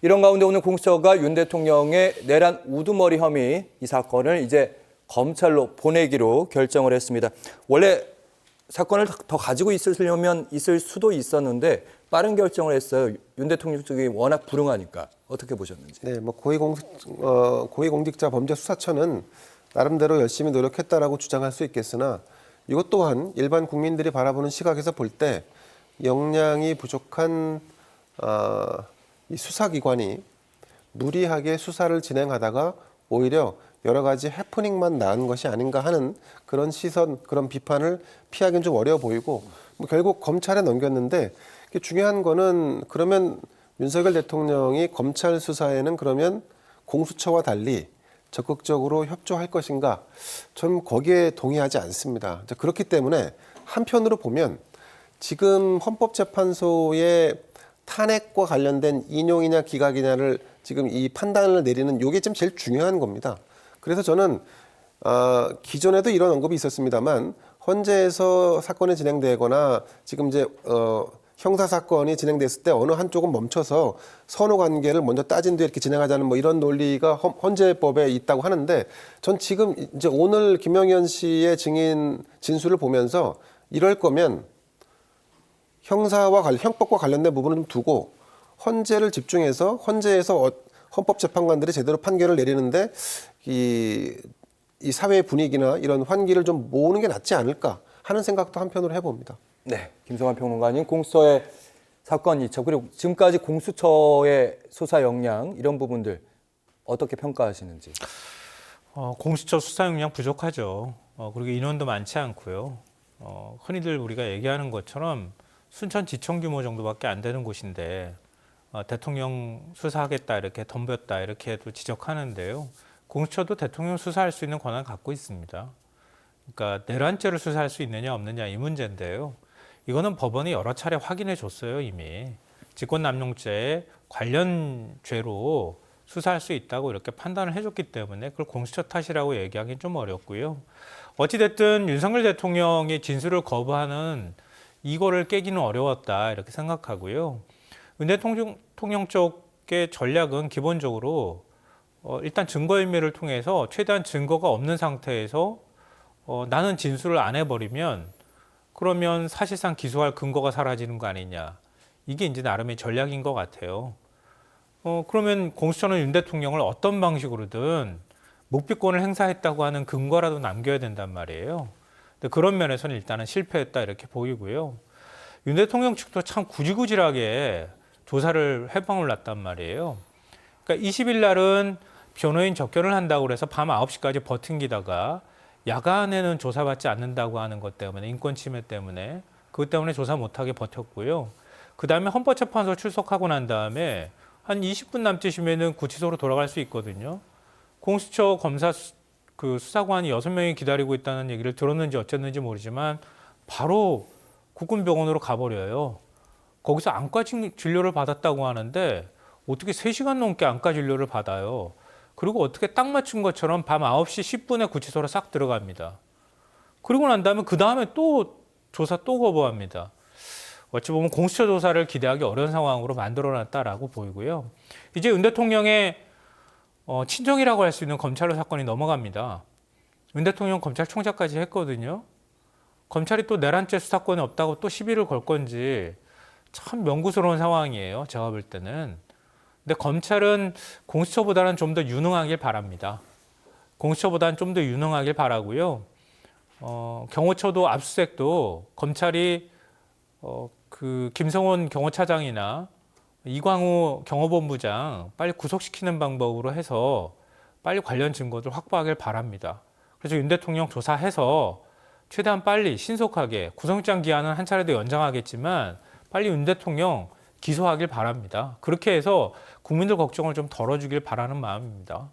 이런 가운데 오늘 공수처가 윤 대통령의 내란 우두머리 혐의 이 사건을 이제 검찰로 보내기로 결정을 했습니다. 원래 사건을 더 가지고 있으려면 있을 수도 있었는데 빠른 결정을 했어요. 윤 대통령 쪽이 워낙 불응하니까. 어떻게 보셨는지. 네, 뭐 고위공직자 범죄수사처는 나름대로 열심히 노력했다라고 주장할 수 있겠으나 이것 또한 일반 국민들이 바라보는 시각에서 볼 때 역량이 부족한 이 수사기관이 무리하게 수사를 진행하다가 오히려 여러 가지 해프닝만 낳은 것이 아닌가 하는 그런 시선, 그런 비판을 피하기는 좀 어려워 보이고 뭐 결국 검찰에 넘겼는데 중요한 거는 그러면 윤석열 대통령이 검찰 수사에는 그러면 공수처와 달리 적극적으로 협조할 것인가? 저는 거기에 동의하지 않습니다. 그렇기 때문에 한편으로 보면 지금 헌법재판소의 탄핵과 관련된 인용이냐 기각이냐를 지금 이 판단을 내리는 이게 좀 제일 중요한 겁니다. 그래서 저는 기존에도 이런 언급이 있었습니다만 헌재에서 사건이 진행되거나 지금 이제 형사 사건이 진행됐을 때 어느 한쪽은 멈춰서 선후 관계를 먼저 따진 뒤에 이렇게 진행하자는 뭐 이런 논리가 헌재법에 있다고 하는데 전 지금 이제 오늘 김영현 씨의 증인 진술을 보면서 이럴 거면 형법과 관련된 부분은 좀 두고 헌재를 집중해서 헌재에서 헌법재판관들이 제대로 판결을 내리는데 이 사회 분위기나 이런 환기를 좀 모으는 게 낫지 않을까 하는 생각도 한편으로 해봅니다. 네, 김성환 평론가님, 공수처의 사건 이첩 그리고 지금까지 공수처의 수사 역량 이런 부분들 어떻게 평가하시는지? 공수처 수사 역량 부족하죠. 그리고 인원도 많지 않고요. 흔히들 우리가 얘기하는 것처럼 순천지청 규모 정도밖에 안 되는 곳인데 대통령 수사하겠다 이렇게 덤볐다 이렇게도 지적하는데요. 공수처도 대통령 수사할 수 있는 권한을 갖고 있습니다. 그러니까 내란죄를 수사할 수 있느냐 없느냐 이 문제인데요. 이거는 법원이 여러 차례 확인해 줬어요 이미. 직권남용죄 관련 죄로 수사할 수 있다고 이렇게 판단을 해줬기 때문에 그걸 공수처 탓이라고 얘기하기는 좀 어렵고요. 어찌됐든 윤석열 대통령이 진술을 거부하는 이거를 깨기는 어려웠다 이렇게 생각하고요. 윤 대통령 쪽의 전략은 기본적으로 일단 증거인멸을 통해서 최대한 증거가 없는 상태에서 나는 진술을 안 해버리면 그러면 사실상 기소할 근거가 사라지는 거 아니냐. 이게 이제 나름의 전략인 것 같아요. 그러면 공수처는 윤 대통령을 어떤 방식으로든 묵비권을 행사했다고 하는 근거라도 남겨야 된단 말이에요. 근데 그런 면에서는 일단은 실패했다 이렇게 보이고요. 윤 대통령 측도 참 구질구질하게 조사를 해방을 놨단 말이에요. 그러니까 20일 날은 변호인 접견을 한다고 그래서 밤 9시까지 버팅기다가 야간에는 조사받지 않는다고 하는 것 때문에 인권 침해 때문에 그것 때문에 조사 못하게 버텼고요. 그다음에 헌법재판소 출석하고 난 다음에 한 20분 남짓이면은 구치소로 돌아갈 수 있거든요. 공수처 검사 수사관이 6명이 기다리고 있다는 얘기를 들었는지 어쨌는지 모르지만 바로 국군병원으로 가버려요. 거기서 안과 진료를 받았다고 하는데 어떻게 3시간 넘게 안과 진료를 받아요. 그리고 어떻게 딱 맞춘 것처럼 밤 9시 10분에 구치소로 싹 들어갑니다. 그리고 난 다음에 그 다음에 또 조사 또 거부합니다. 어찌 보면 공수처 조사를 기대하기 어려운 상황으로 만들어놨다라고 보이고요. 이제 윤 대통령의 친정이라고 할 수 있는 검찰로 사건이 넘어갑니다. 윤 대통령 검찰총장까지 했거든요. 검찰이 또 내란죄 수사권이 없다고 또 시비를 걸 건지 참 명구스러운 상황이에요. 제가 볼 때는. 근데 검찰은 공수처보다는 좀 더 유능하길 바랍니다. 공수처보다는 좀 더 유능하길 바라고요. 경호처도 압수수색도 검찰이 김성원 경호차장이나 이광우 경호본부장 빨리 구속시키는 방법으로 해서 빨리 관련 증거들 확보하길 바랍니다. 그래서 윤 대통령 조사해서 최대한 빨리 신속하게 구속영장 기한은 한 차례 더 연장하겠지만 빨리 윤 대통령 기소하길 바랍니다. 그렇게 해서 국민들 걱정을 좀 덜어주길 바라는 마음입니다.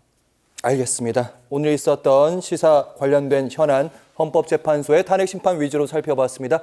알겠습니다. 오늘 있었던 시사 관련된 현안 헌법재판소의 탄핵심판 위주로 살펴봤습니다.